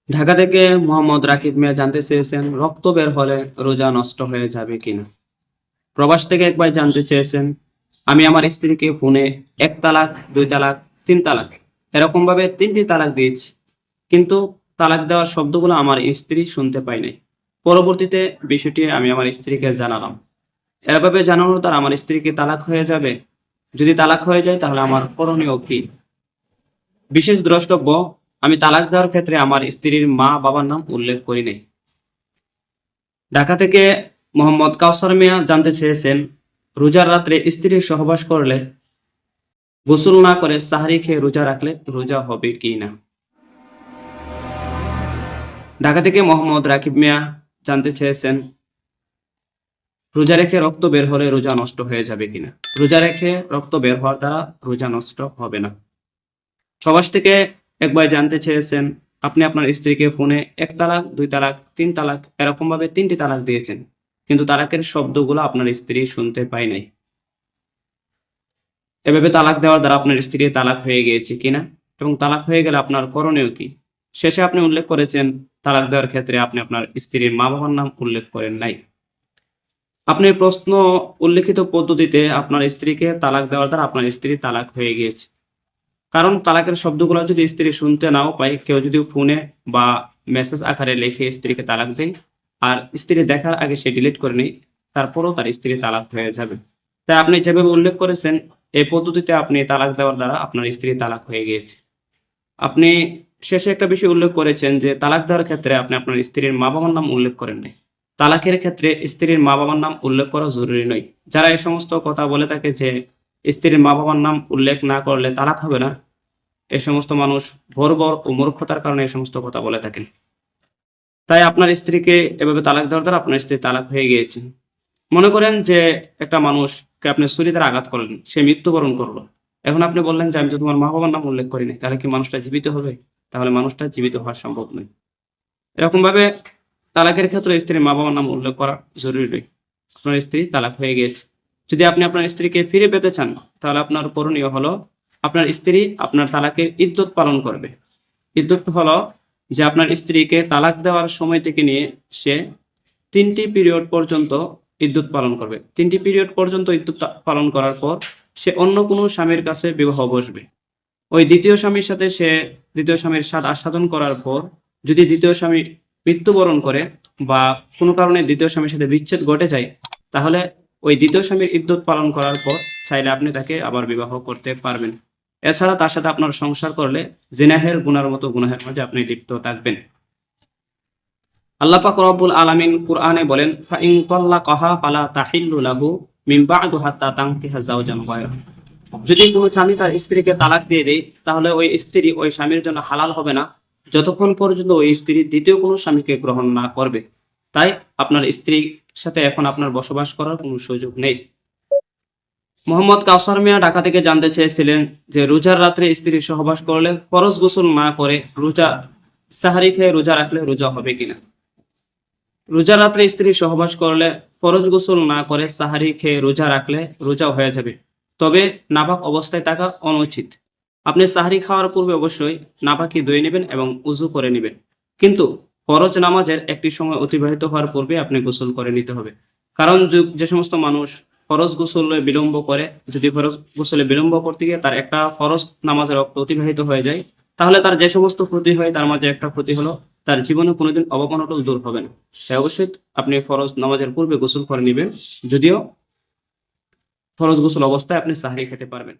ঢাকা থেকে মোহাম্মদ রাকিব মিয়া জানতে চেয়েছেন, রক্ত বের হলে রোজা নষ্ট হয়ে যাবে কিনা। প্রবাস থেকে এক ভাই জানতে চেয়েছেন, আমি আমার স্ত্রীকে ফোনে 1 তালাক, 2 তালাক, 3 তালাক এরকম ভাবে 3টি তালাক দিয়েছি, কিন্তু তালাক দেওয়ার শব্দগুলো আমার স্ত্রী শুনতে পাই নাই। পরবর্তীতে বিষয়টি আমি আমার স্ত্রীকে জানালাম। এভাবে জানানোর দ্বারা আমার স্ত্রীকে তালাক হয়ে যাবে? যদি তালাক হয়ে যায় তাহলে আমার করণীয় কি? বিশেষ দ্রষ্টব্য, আমি তালাক দেওয়ার ক্ষেত্রে আমার স্ত্রীর মা বাবার নাম উল্লেখ করি নাই। ঢাকা থেকে মোহাম্মদ কাউসার মিয়া জানতে চেয়েছেন, রোজার রাত্রে স্ত্রীর সহবাস করলে গোসল না করে সাহারি খেয়ে রোজা রাখলে রোজা হবে কি না। ঢাকা থেকে মোহাম্মদ রাকিব মিয়া জানতে চেয়েছেন, রোজা রেখে রক্ত বের হলে রোজা নষ্ট হয়ে যাবে কিনা। রোজা রেখে রক্ত বের হওয়ার দ্বারা রোজা নষ্ট হবে না। সবাস থেকে এক ভাই জানতে চেয়েছেন, আপনি আপনার স্ত্রীকে ফোনে 1 তালাক, 2 তালাক, 3 তালাক এরকম ভাবে 3টি তালাক দিয়েছেন, কিন্তু তালাকের শব্দগুলো আপনার স্ত্রী শুনতে পায় নাই। এভাবে তালাক দেওয়ার দ্বারা আপনার স্ত্রী তালাক হয়ে গিয়েছে কিনা এবং তালাক হয়ে গেলে আপনার করণীয় কি। শেষে আপনি উল্লেখ করেছেন, তালাক দেওয়ার ক্ষেত্রে আপনি আপনার স্ত্রীর মা বাবার নাম উল্লেখ করেন নাই। আপনি প্রশ্ন উল্লেখিত পদ্ধতিতে আপনার স্ত্রীকে তালাক দেওয়ার দ্বারা আপনার স্ত্রী তালাক হয়ে গিয়েছে। কারণ তালাকের শব্দগুলো যদি স্ত্রী শুনতে নাও পায়, কেউ যদি ফোনে বা মেসেজ আকারে লিখে স্ত্রীকে তালাক দেয় আর স্ত্রী দেখার আগে সে ডিলিট করে নেয়, তারপরেও তার স্ত্রী তালাক হয়ে যাবে। তাই আপনি যেভাবে উল্লেখ করেছেন এই পদ্ধতিতে আপনি তালাক দেওয়ার দ্বারা আপনার স্ত্রী তালাক হয়ে গিয়েছে। আপনি শেষে একটা বিষয় উল্লেখ করেছেন যে তালাক দেওয়ার ক্ষেত্রে আপনি আপনার স্ত্রীর মা বাবার নাম উল্লেখ করেন নাই। তালাকের ক্ষেত্রে স্ত্রীর মা বাবার নাম উল্লেখ করা জরুরি নয়। যারা এই সমস্ত কথা বলে থাকে যে স্ত্রীর মা বাবার নাম উল্লেখ না করলে তালাক হবে না, এই সমস্ত মানুষ বর্বর ও মূর্খতার কারণে এই সমস্ত কথা বলে থাকেন। তাই আপনার স্ত্রীকে এভাবে তালাক দেওয়ার দ্বারা আপনার স্ত্রী তালাক হয়ে গিয়েছে। মনে করেন যে একটা মানুষকে আপনি ছুরি দ্বারা আঘাত করলেন, সে মৃত্যুবরণ করলো। এখন আপনি বললেন যে আমি তো তোমার মা বাবার নাম উল্লেখ করিনি, তাহলে কি মানুষটা জীবিত হবে? তাহলে মানুষটা জীবিত হওয়া সম্ভব নয়। এরকম ভাবে তালাকের ক্ষেত্রে স্ত্রীর মা বাবার নাম উল্লেখ করা জরুরি নয়। আপনার স্ত্রী তালাক হয়ে গিয়েছে। যদি আপনি আপনার স্ত্রীকে ফিরে পেতে চান তাহলে আপনার করণীয় হলো, আপনার স্ত্রী আপনার তালাকের ইদ্যত পালন করবে। ইদ্যত হলো যে আপনার স্ত্রীকে তালাক দেওয়ার সময় থেকে নিয়ে সে 3টি পিরিয়ড পর্যন্ত ইদ্যত পালন করবে। 3টি পিরিয়ড পর্যন্ত ইদ্যত পালন করার পর সে অন্য কোনো স্বামীর কাছে বিবাহ বসবে। ওই দ্বিতীয় স্বামীর সাথে সে দ্বিতীয় স্বামীর স্বাদ আস্বাদন করার পর যদি দ্বিতীয় স্বামী মৃত্যুবরণ করে বা কোনো কারণে দ্বিতীয় স্বামীর সাথে বিচ্ছেদ ঘটে যায়, তাহলে ওই দ্বিতীয় স্বামীর ইদ্যত পালন করার পর চাইলে আপনি তাকে আবার বিবাহ করতে পারবেন। এছাড়া তার সাথে আপনার সংসার করলে জিনাহের গুনার মতো গুনাহের মাঝে আপনি লিপ্ত থাকবেন। আল্লাহ পাক রব্বুল আলামিন কুরআনে বলেন, ফাইন তাল্লাকাহা ফালা তাহিল্লু লাহু মিন বা'দু হাত্তা তানকিহা যাওজান গায়রা। যদি কোনো স্বামী তার স্ত্রীকে তালাক দিয়ে দেয়, তাহলে ওই স্ত্রী ওই স্বামীর জন্য হালাল হবে না যতক্ষণ পর্যন্ত ওই স্ত্রী দ্বিতীয় কোনো স্বামীকে গ্রহণ না করবে। তাই আপনার স্ত্রীর সাথে এখন আপনার বসবাস করার কোনো সুযোগ নেই। মোহাম্মদ কাউসার মিয়া ঢাকা থেকে জানতে চেয়েছিলেন যে রোজার রাত্রে স্ত্রী সহবাস করলে ফরজ গোসল না করে সাহারি খেয়ে রোজা রাখলে রোজা হবে কিনা। রোজার রাত্রে স্ত্রী সহবাস করলে ফরজ গোসল না করে সাহারি খেয়ে রোজা রাখলে রোজা হয়ে যাবে, তবে নাপাক অবস্থায় থাকা অনুচিত। আপনি সাহারি খাওয়ার পূর্বে অবশ্যই নাপাকি ধুয়ে নেবেন এবং উজু করে নেবেন, কিন্তু ফরজ নামাজের একটি সময় অতিবাহিত হওয়ার পূর্বে আপনি গোসল করে নিতে হবে। কারণ যে সমস্ত মানুষ ফরজ গোসলে বিলম্ব করে, যদি ফরজ গোসলে বিলম্ব করতে গিয়ে তার একটা ফরজ নামাজের রক্ত অতিবাহিত হয়ে যায়, তাহলে তার যে সমস্ত ক্ষতি হয় তার মাঝে একটা ক্ষতি হলো তার জীবনে কোনোদিন অবমাননা দূর হবে না। তাই অবশ্যই আপনি ফরজ নামাজের পূর্বে গোসল করে নেবেন, যদিও ফরজ গোসল অবস্থায় আপনি সাহরি খেতে পারবেন।